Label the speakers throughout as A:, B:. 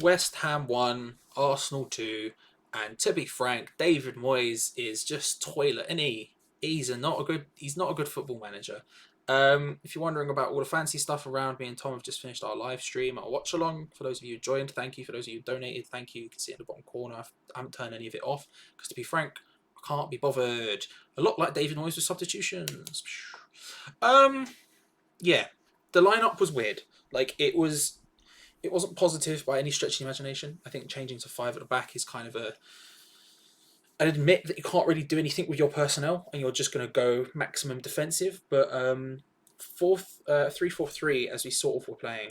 A: West Ham 1, Arsenal 2, and to be frank, David Moyes is just toilet, and he's not a good football manager. If you're wondering about all the fancy stuff around, me and Tom have just finished our live stream, our watch along. For those of you who joined, thank you. For those of you who donated, thank you. You can see it in the bottom corner. I haven't turned any of it off because, to be frank, I can't be bothered. A lot like David Moyes with substitutions. Yeah, the lineup was weird. Like it wasn't positive by any stretch of the imagination. I think changing to five at the back is kind of a. I admit that you can't really do anything with your personnel, and you're just going to go maximum defensive. But 3-4-3, as we sort of were playing,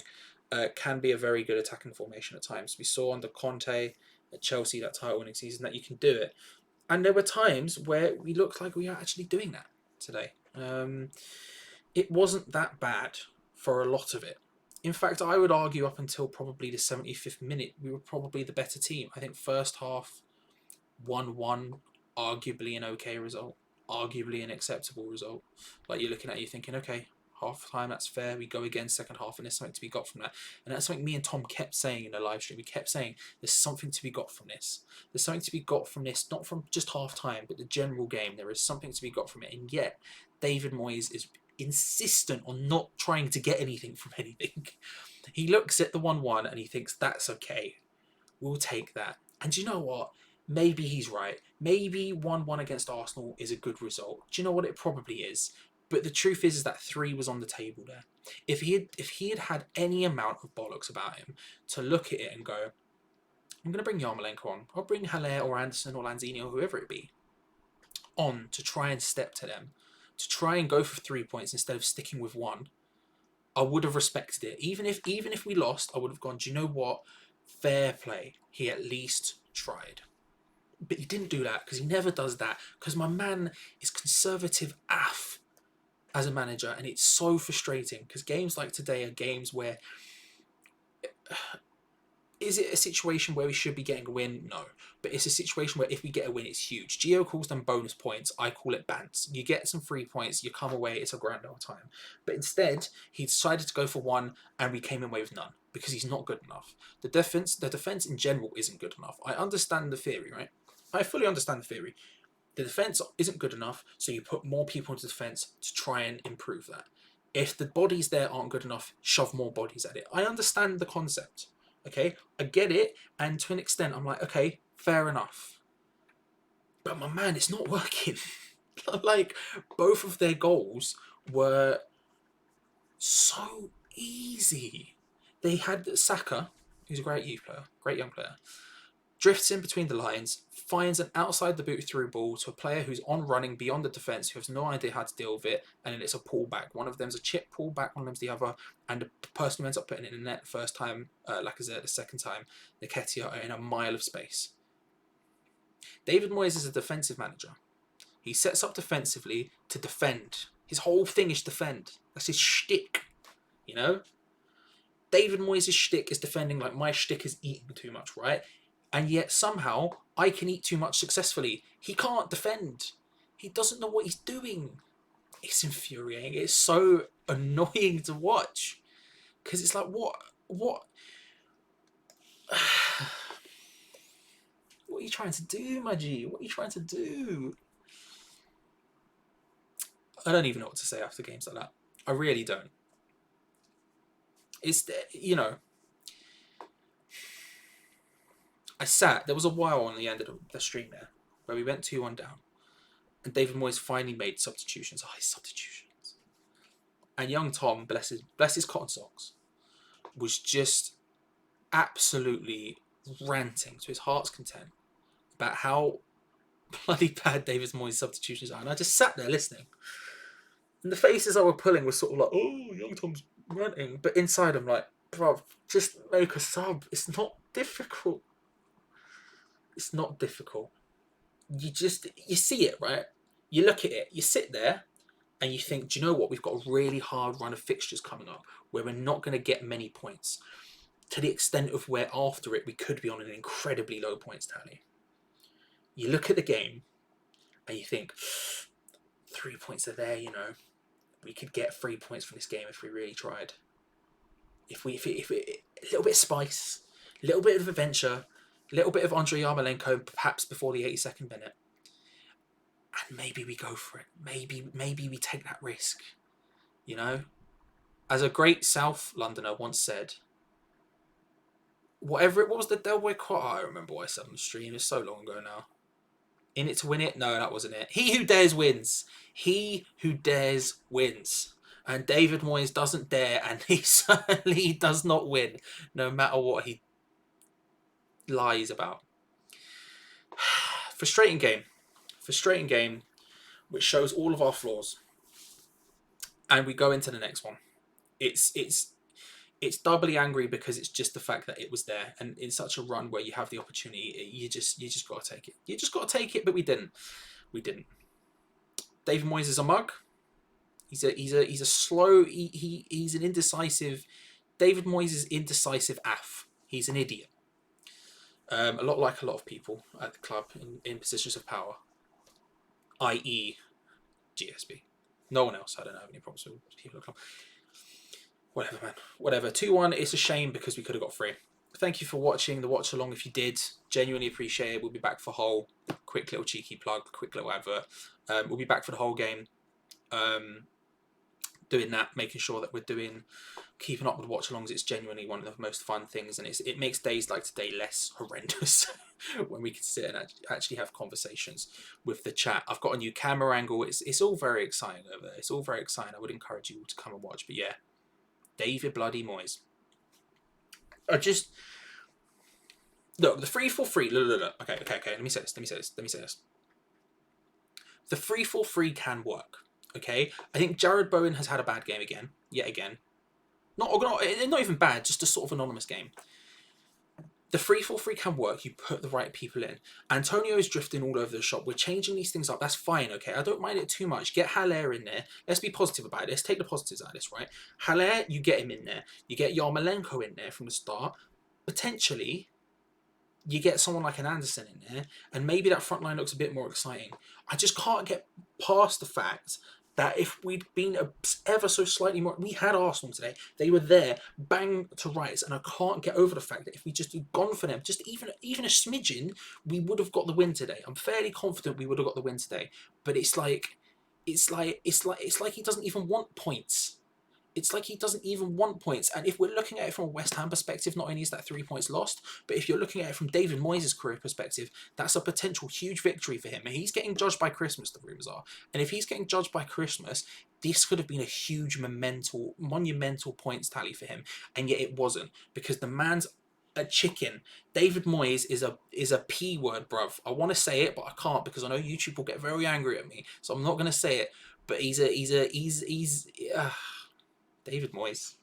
A: can be a very good attacking formation at times. We saw under Conte at Chelsea that title-winning season that you can do it, and there were times where we looked like we are actually doing that today. It wasn't that bad for a lot of it. In fact, I would argue up until probably the 75th minute, we were probably the better team. I think first half 1-1, arguably an okay result, arguably an acceptable result. Like you're looking at it, you're thinking, okay, half time, that's fair. We go again second half, and there's something to be got from that. And that's something me and Tom kept saying in the live stream. We kept saying there's something to be got from this. There's something to be got from this, not from just half time, but the general game. There is something to be got from it. And yet, David Moyes is insistent on not trying to get anything from anything. He looks at the 1-1 and he thinks, that's okay. We'll take that. And do you know what? Maybe he's right. Maybe 1-1 against Arsenal is a good result. Do you know what it probably is? But the truth is that 3 was on the table there. If he had had any amount of bollocks about him to look at it and go, I'm going to bring Yarmolenko on. I'll bring Haller or Anderson or Lanzini or whoever it be on to try and step to them, to try and go for 3 points instead of sticking with 1. I would have respected it. Even if we lost, I would have gone, do you know what? Fair play. He at least tried. But he didn't do that because he never does that. Because my man is conservative AF as a manager, and it's so frustrating because games like today are games where is it a situation where we should be getting a win? No. But it's a situation where if we get a win, it's huge. Gio calls them bonus points. I call it bants. You get some free points, you come away, it's a grand old time. But instead, he decided to go for 1, and we came away with none because he's not good enough. The defense in general isn't good enough. I understand the theory, right? I fully understand the theory. The defense isn't good enough, so you put more people into defense to try and improve that. If the bodies there aren't good enough, shove more bodies at it. I understand the concept. Okay, I get it, and to an extent, I'm like, okay, fair enough. But my man, it's not working. Like, both of their goals were so easy. They had Saka, who's a great youth player, great young player, drifts in between the lines, finds an outside the boot through ball to a player who's on running beyond the defence, who has no idea how to deal with it, and then it's a pullback. One of them's a chip pullback, one of them's the other, and the person who ends up putting it in the net the first time, Lacazette, the second time, Nketiah, are in a mile of space. David Moyes is a defensive manager. He sets up defensively to defend. His whole thing is defend. That's his shtick, you know? David Moyes' shtick is defending like my shtick is eating too much, right? And yet somehow I can eat too much successfully. He can't defend. He doesn't know what he's doing. It's infuriating. It's so annoying to watch. Because it's like, what what are you trying to do, my G? What are you trying to do? I don't even know what to say after games like that. I really don't. It's, you know, there was a while on the end of the stream there where we went 2-1 down, and David Moyes finally made substitutions. Oh, his substitutions. And young Tom, bless his cotton socks, was just absolutely ranting to his heart's content about how bloody bad David Moyes' substitutions are. And I just sat there listening. And the faces I were pulling were sort of like, oh, young Tom's ranting. But inside I'm like, bro, just make a sub. It's not difficult. It's not difficult. You see it, right? You look at it, you sit there, and you think, do you know what? We've got a really hard run of fixtures coming up where we're not going to get many points, to the extent of where after it we could be on an incredibly low points tally. You look at the game and you think, 3 points are there, you know. We could get 3 points from this game if we really tried. If we a little bit of spice, Little bit of adventure, little bit of Andrei Yarmolenko, perhaps before the 82nd minute, and maybe we go for it. Maybe we take that risk. You know, as a great South Londoner once said, what was the Del Boy quote? I remember what I said on the stream. It's so long ago now. In it to win it? No, that wasn't it. He who dares wins. He who dares wins. And David Moyes doesn't dare, and he certainly does not win, no matter what he lies about. Frustrating game. Frustrating game, which shows all of our flaws. And we go into the next one. It's doubly angry because it's just the fact that it was there, and in such a run where you have the opportunity, you just got to take it. You just got to take it, but we didn't. David Moyes is a mug. He's a slow. He's an indecisive. David Moyes is indecisive AF. He's an idiot. A lot like a lot of people at the club in positions of power, i.e., GSB. No one else. I don't have any problems with people at the club. Whatever, man. Whatever. 2-1. It's a shame because we could have got 3. Thank you for watching the watch along. If you did, genuinely appreciate it. We'll be back for Hull. Quick little cheeky plug. Quick little advert. We'll be back for the whole game. Doing that, making sure that we're keeping up with watch alongs. It's genuinely one of the most fun things, and it makes days like today less horrendous when we can sit and actually have conversations with the chat. I've got a new camera angle. It's all very exciting over there. It's all very exciting. I would encourage you all to come and watch. But yeah, David bloody Moyes. I just look the 3-4-3. Look. Okay. Let me say this. The 3-4-3 can work. Okay, I think Jared Bowen has had a bad game yet again. Not even bad, just a sort of anonymous game. The 3-4-3 can work. You put the right people in. Antonio is drifting all over the shop. We're changing these things up. That's fine, okay? I don't mind it too much. Get Haller in there. Let's be positive about it. Let's take the positives out of this, right? Haller, you get him in there. You get Yarmolenko in there from the start. Potentially, you get someone like an Anderson in there, and maybe that front line looks a bit more exciting. I just can't get past the fact that if we'd been ever so slightly more, we had Arsenal today. They were there, bang to rights, and I can't get over the fact that if we just had gone for them, just even a smidgen, we would have got the win today. I'm fairly confident we would have got the win today. But it's like he doesn't even want points. It's like he doesn't even want points. And if we're looking at it from a West Ham perspective, not only is that 3 points lost, but if you're looking at it from David Moyes' career perspective, that's a potential huge victory for him. And he's getting judged by Christmas, the rumours are. And if he's getting judged by Christmas, this could have been a huge monumental points tally for him. And yet it wasn't, because the man's a chicken. David Moyes is a P word, bruv. I want to say it, but I can't because I know YouTube will get very angry at me. So I'm not going to say it. But he's David Moyes.